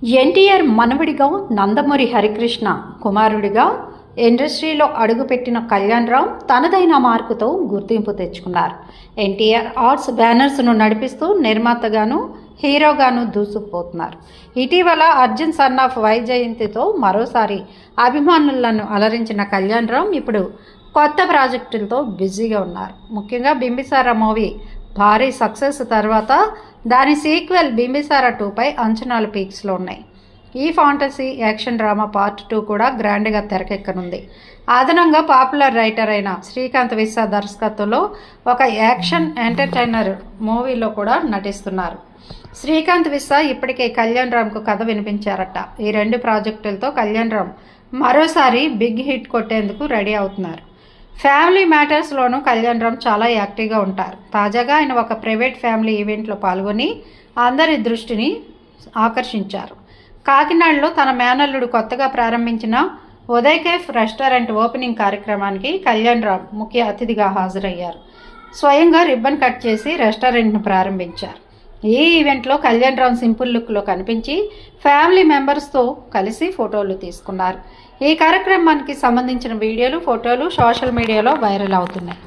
ఎన్టీఆర్ మనవడిగా నందమూరి హరికృష్ణ కుమారుడిగా ఇండస్ట్రీలో అడుగుపెట్టిన కళ్యాణ్ రామ్ తనదైన మార్కుతో గుర్తింపు తెచ్చుకున్నారు. ఎన్టీఆర్ ఆర్ట్స్ బ్యానర్స్ను నడిపిస్తూ నిర్మాతగాను హీరోగాను దూసుకుపోతున్నారు. ఇటీవల అర్జున్ సన్ ఆఫ్ వైజయంతితో మరోసారి అభిమానులను అలరించిన కళ్యాణ్ రామ్ ఇప్పుడు కొత్త ప్రాజెక్టులతో బిజీగా ఉన్నారు. ముఖ్యంగా బింబిసార మూవీ భారీ సక్సెస్ తర్వాత దాని సీక్వెల్ బింబిసార 2పై అంచనాలు పీక్స్లో ఉన్నాయి. ఈ ఫాంటసీ యాక్షన్ డ్రామా పార్ట్ 2 కూడా గ్రాండ్గా తెరకెక్కనుంది. అదనంగా పాపులర్ రైటర్ అయిన శ్రీకాంత్ విస్సా దర్శకత్వంలో ఒక యాక్షన్ ఎంటర్టైనర్ మూవీలో కూడా నటిస్తున్నారు. శ్రీకాంత్ విస్సా ఇప్పటికే కళ్యాణ్ రామ్కు కథ వినిపించారట. ఈ రెండు ప్రాజెక్టులతో కళ్యాణ్ రామ్ మరోసారి బిగ్ హిట్ కొట్టేందుకు రెడీ అవుతున్నారు. ఫ్యామిలీ మ్యాటర్స్లోనూ కళ్యాణ్ రామ్ చాలా యాక్టివ్గా ఉంటారు. తాజాగా ఆయన ఒక ప్రైవేట్ ఫ్యామిలీ ఈవెంట్లో పాల్గొని అందరి దృష్టిని ఆకర్షించారు. కాకినాడలో తన మేనల్లుడు కొత్తగా ప్రారంభించిన ఉదయ్ కేఫ్ రెస్టారెంట్ ఓపెనింగ్ కార్యక్రమానికి కళ్యాణ్ రామ్ ముఖ్య అతిథిగా హాజరయ్యారు. స్వయంగా రిబ్బన్ కట్ చేసి రెస్టారెంట్ను ప్రారంభించారు. ఈ ఈవెంట్లో కళ్యాణ్ రామ్ సింపుల్ లుక్లో కనిపించి ఫ్యామిలీ మెంబర్స్తో కలిసి ఫోటోలు తీసుకున్నారు. ఈ కార్యక్రమానికి సంబంధించిన వీడియోలు, ఫోటోలు సోషల్ మీడియాలో వైరల్ అవుతున్నాయి.